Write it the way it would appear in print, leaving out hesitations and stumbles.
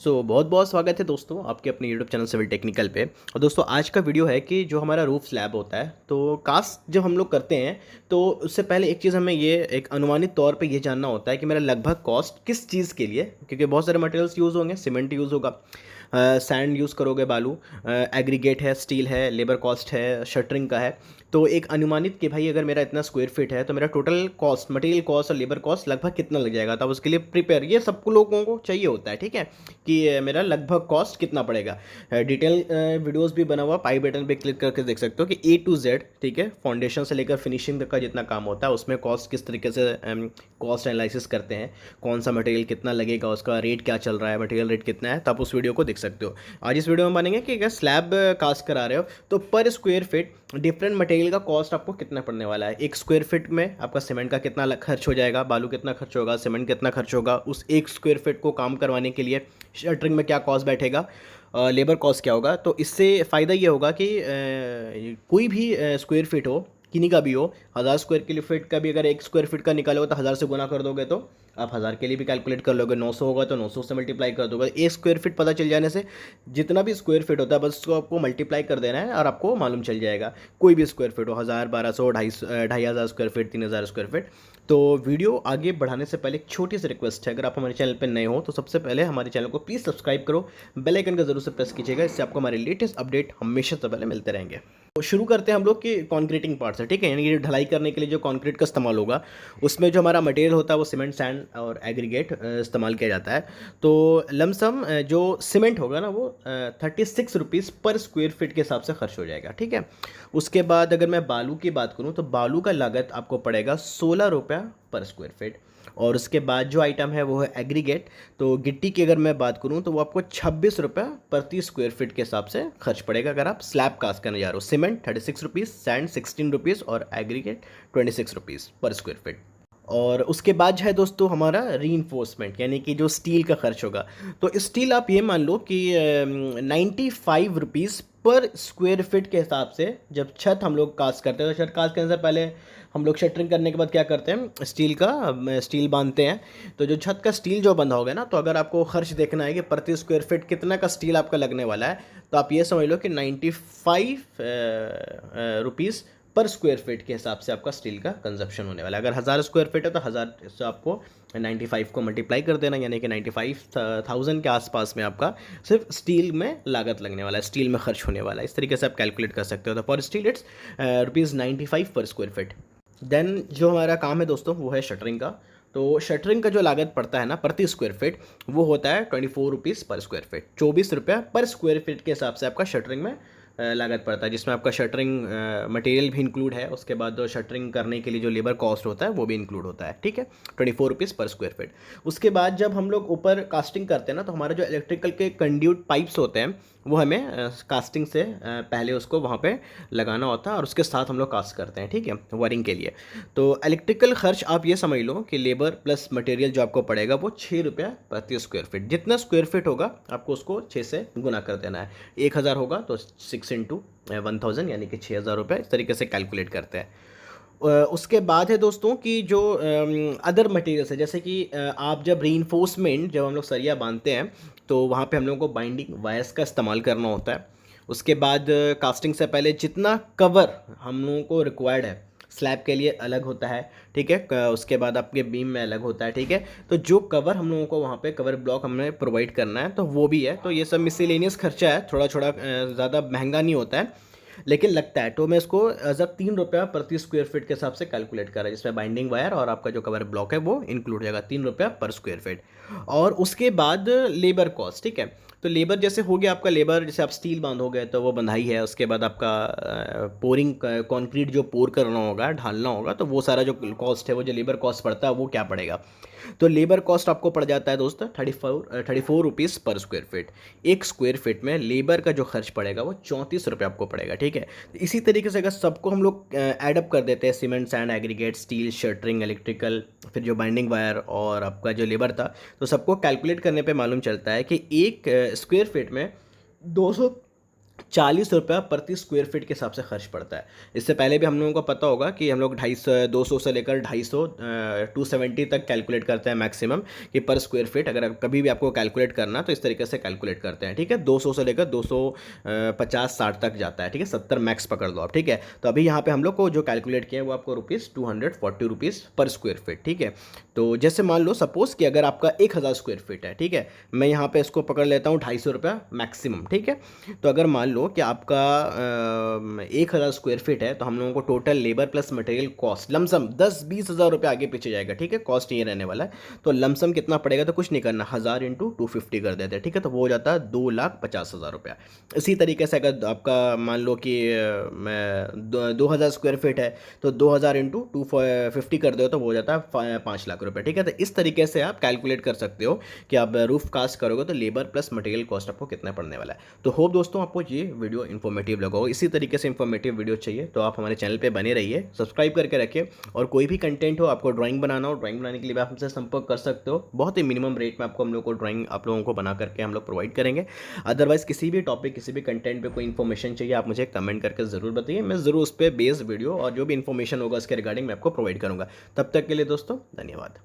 बहुत बहुत स्वागत है दोस्तों आपके अपने यूट्यूब चैनल सिविल टेक्निकल पे। और दोस्तों आज का वीडियो है कि जो हमारा रूफ स्लैब होता है तो कास्ट जब हम लोग करते हैं तो उससे पहले एक चीज़ हमें ये एक अनुमानित तौर पे ये जानना होता है कि मेरा लगभग कॉस्ट किस चीज़ के लिए, क्योंकि बहुत सारे मटेरियल्स यूज़ होंगे, सीमेंट यूज़ होगा, सैंड यूज़ करोगे, बालू, एग्रीगेट है, स्टील है, लेबर कॉस्ट है, शटरिंग का है। तो एक अनुमानित कि भाई अगर मेरा इतना स्क्वायर फीट है तो मेरा टोटल कॉस्ट, मटेरियल कॉस्ट और लेबर कॉस्ट लगभग कितना लग जाएगा, तब उसके लिए प्रिपेयर ये सबको लोगों को चाहिए होता है, ठीक है, कि मेरा लगभग कॉस्ट कितना पड़ेगा। डिटेल वीडियोस भी बना हुआ, पाई बटन पे क्लिक करके देख सकते हो कि ए टू जेड, ठीक है, फाउंडेशन से लेकर फिनिशिंग तक का जितना काम होता है उसमें कॉस्ट किस तरीके से कॉस्ट एनालिसिस करते हैं, कौन सा मटेरियल कितना लगेगा, उसका रेट क्या चल रहा है, मटेरियल रेट कितना है, तो आप उस वीडियो को देख सकते हो। आज इस वीडियो में मानेंगे कि अगर स्लैब कास्ट करा रहे हो तो पर स्क्वायर फीट डिफरेंट मटेरियल का कॉस्ट आपको कितना पड़ने वाला है। एक स्क्वायर फीट में आपका सीमेंट का कितना खर्च हो जाएगा, बालू कितना खर्च होगा, सीमेंट कितना खर्च होगा, उस एक स्क्वायर फीट को काम करवाने के लिए शटरिंग में क्या कॉस्ट बैठेगा, लेबर कॉस्ट क्या होगा। तो इससे फ़ायदा ये होगा कि कोई भी स्क्वायर फीट हो, किन्हीं का भी हो, 1000 स्क्वायर फीट का भी अगर एक स्क्वायर फीट का निकालोगे तो 1000 से गुना कर दोगे तो आप 1000 के लिए भी कैलकुलेट कर लोगे, 900 होगा तो 900 से मल्टीप्लाई कर दोगे। एक स्क्वायर फीट पता चल जाने से जितना भी स्क्वायर फीट होता है बस उसको आपको मल्टीप्लाई कर देना है और आपको मालूम चल जाएगा। कोई भी स्क्वायर फीट हो, 1000, 1200, 2500 स्क्वायर फीट, 3000 स्क्वायर फीट। तो वीडियो आगे बढ़ाने से पहले एक छोटी सी रिक्वेस्ट है, अगर आप हमारे चैनल पर नए हो तो सबसे पहले हमारे चैनल को प्लीज़ सब्सक्राइब करो, बेल आइकन का जरूर से प्रेस कीजिएगा, इससे आपको हमारे लेटेस्ट अपडेट हमेशा से पहले मिलते रहेंगे। तो शुरू करते हैं हम लोग कि कॉन्क्रीटिंग पार्ट से, ठीक है, यानी कि ढलाई करने के लिए जो कॉन्क्रीट का इस्तेमाल होगा उसमें जो हमारा मटेरियल होता है वो सीमेंट, सैंड और एग्रीगेट इस्तेमाल किया जाता है। तो लमसम जो सीमेंट होगा ना वो 36 रुपीज़ पर स्क्वायर फीट के हिसाब से खर्च हो जाएगा, ठीक है। उसके बाद अगर मैं बालू की बात करूँ तो बालू का लागत आपको पड़ेगा 16 रुपया पर स्क्वायर फीट। और उसके बाद जो आइटम है वो है एग्रीगेट। तो गिट्टी की अगर मैं बात करूं तो वो आपको 26 रुपये प्रति स्क्वायर फीट के हिसाब से खर्च पड़ेगा अगर आप स्लैब कास्ट करने जा रहे हो। सीमेंट 36 रुपीज़, सैंड 16 रुपीज़ और एग्रीगेट 26 रुपीज़ पर स्क्वायर फीट। और उसके बाद जो है दोस्तों हमारा रीइंफोर्समेंट, यानी कि जो स्टील का खर्च होगा, तो स्टील आप ये मान लो कि 95 रुपीज़ पर स्क्वायर फीट के हिसाब से जब छत हम लोग कास्ट करते हैं। तो छत कास्ट करने से पहले हम लोग शटरिंग करने के बाद क्या करते हैं, स्टील बांधते हैं। तो जो छत का स्टील जो बंधा होगा ना, तो अगर आपको खर्च देखना है कि प्रति स्क्वायर फीट कितना का स्टील आपका लगने वाला है, तो आप ये समझ लो कि 95 रुपीज़ पर स्क्वायर फीट के हिसाब से आपका स्टील का कंजप्शन होने वाला है। अगर 1000 स्क्वायर फीट है तो 1000 से आपको 95 को मल्टीप्लाई कर देना, यानी कि 95,000 के आसपास में आपका सिर्फ स्टील में लागत लगने वाला है, स्टील में खर्च होने वाला है। इस तरीके से आप कैलकुलेट कर सकते हो। तो पर स्टील इट्स ₹95 पर स्क्वायर फीट। देन जो हमारा काम है दोस्तों वो है शटरिंग का। तो शटरिंग का जो लागत पड़ता है ना प्रति स्क्वायर फीट, वो होता है 24 रुपीज़ पर स्क्वायर फीट। 24 रुपया पर स्क्वायर फीट के हिसाब से आपका शटरिंग में लागत पड़ता है, जिसमें आपका शटरिंग मटेरियल भी इंक्लूड है। उसके बाद जो शटरिंग करने के लिए जो लेबर कॉस्ट होता है वो भी इंक्लूड होता है, ठीक है, 24 रुपीज़ पर स्क्वायर फीट। उसके बाद जब हम लोग ऊपर कास्टिंग करते हैं ना, तो हमारे जो इलेक्ट्रिकल के कंड्यूट पाइप्स होते हैं वो हमें कास्टिंग से पहले उसको वहाँ पे लगाना होता है और उसके साथ हम लोग कास्ट करते हैं, ठीक है, वायरिंग के लिए। तो इलेक्ट्रिकल खर्च आप ये समझ लो कि लेबर प्लस मटेरियल जो आपको पड़ेगा वो 6 रुपया प्रति स्क्वायर फीट। जितना स्क्वायर फीट होगा आपको उसको 6 से गुना कर देना है। 1000 होगा तो 6 इंटू 1000 यानी कि 6000 रुपये, इस तरीके से कैलकुलेट करते हैं। उसके बाद है दोस्तों कि जो अदर मटेरियल्स है, जैसे कि आप जब रीइंफोर्समेंट, जब हम लोग सरिया बांधते हैं तो वहाँ पे हम लोगों को बाइंडिंग वायर्स का इस्तेमाल करना होता है। उसके बाद कास्टिंग से पहले जितना कवर हम लोगों को रिक्वायर्ड है, स्लैब के लिए अलग होता है, ठीक है, उसके बाद आपके बीम में अलग होता है, ठीक है। तो जो कवर हम लोगों को वहाँ पे कवर ब्लॉक हमें प्रोवाइड करना है तो वो भी है। तो ये सब मिसलेनियस खर्चा है, थोड़ा थोड़ा ज़्यादा महंगा नहीं होता है लेकिन लगता है। तो मैं इसको एज 3 रुपया प्रति स्क्वायर फीट के हिसाब से कैलकुलेट कर रहा है, जिसमें बाइंडिंग वायर और आपका जो कवर ब्लॉक है वो इंक्लूड हो जाएगा, 3 रुपया पर स्क्वायर फीट। और उसके बाद लेबर कॉस्ट, ठीक है। तो लेबर जैसे हो गया आपका, लेबर जैसे आप स्टील बांधोगे तो वो बंधाई है। उसके बाद आपका पोरिंग, कंक्रीट जो पोर करना होगा, ढालना होगा, तो वो सारा जो कॉस्ट है, वो जो लेबर कॉस्ट पड़ता है वो क्या पड़ेगा। तो लेबर कॉस्ट आपको पड़ जाता है दोस्तों 34 रुपीज़ पर स्क्वायर फीट। एक स्क्वायर फीट में लेबर का जो खर्च पड़ेगा वो 34 रुपये आपको पड़ेगा, ठीक है। तो इसी तरीके से अगर सबको हम लोग एडअप कर देते हैं, cement, sand, aggregate, steel, shuttering, electrical, फिर जो बाइंडिंग वायर और आपका जो लेबर था, तो सबको कैलकुलेट करने पे मालूम चलता है कि एक स्क्वायर फीट में 200 ₹40 प्रति स्क्वायर फीट के हिसाब से खर्च पड़ता है। इससे पहले भी हम लोगों को पता होगा कि हम लोग 250 200 से लेकर 250 270 तक कैलकुलेट करते हैं मैक्सिमम, कि पर स्क्वायर फीट अगर कभी भी आपको कैलकुलेट करना तो इस तरीके से कैलकुलेट करते हैं, ठीक है। 200 से लेकर 250-60 तक जाता है, ठीक है, 70 मैक्स पकड़ लो आप, ठीक है। तो अभी यहाँ पे हम लोग को जो कैलकुलेट किया है वो आपको ₹240 पर स्क्वायर फीट, ठीक है। तो जैसे मान लो सपोज कि अगर आपका 1000 स्क्वायर फीट है, ठीक है, मैं यहाँ पे इसको पकड़ लेता हूँ ₹250 मैक्सिमम, ठीक है। तो अगर मान लो कि आपका 1000 स्क्वायर फीट है, तो हम लोगों को total labour plus material cost lump sum 10-20 हज़ार रुपये आगे पीछे जाएगा, ठीक है, कॉस्ट ये रहने वाला है। तो लमसम कितना पड़ेगा, तो कुछ नहीं करना, 1000 इंटू 250 कर देते हैं, ठीक है, तो वो हो जाता है 2,50,000 रुपया। इसी तरीके से अगर आपका मान लो कि मैं 2000 स्क्वायर फीट है, तो 2000 इंटू 250 कर दो तो वो हो जाता है 5 लाख रुपये, ठीक है। तो इस तरीके से आप कैलकुलेट कर सकते हो कि आप रूफ कास्ट करोगे तो लेबर प्लस मटेरियल कॉस्ट आपको कितना पड़ने वाला है। तो होप दोस्तों आपको ये वीडियो इन्फॉर्मेटिव लगा हो। इसी तरीके से इन्फॉर्मेटिव वीडियो चाहिए तो आप हमारे चैनल पे बने रहिए, सब्सक्राइब करके रखिए। और कोई भी कंटेंट हो, आपको ड्राइंग बनाना हो, ड्राइंग बनाने के लिए आप हमसे संपर्क कर सकते हो। बहुत ही मिनिमम रेट में आपको हम लोग को ड्राइंग आप लोगों को बना करके हम लोग प्रोवाइड करेंगे। अदरवाइज किसी भी टॉपिक, किसी भी कंटेंट पे कोई इन्फॉर्मेशन चाहिए, आप मुझे कमेंट करके ज़रूर बताइए, मैं ज़रूर उस पर बेस्ड वीडियो और जो भी इन्फॉर्मेशन होगा उसके रिगार्डिंग मैं आपको प्रोवाइड करूँगा। तब तक के लिए दोस्तों धन्यवाद।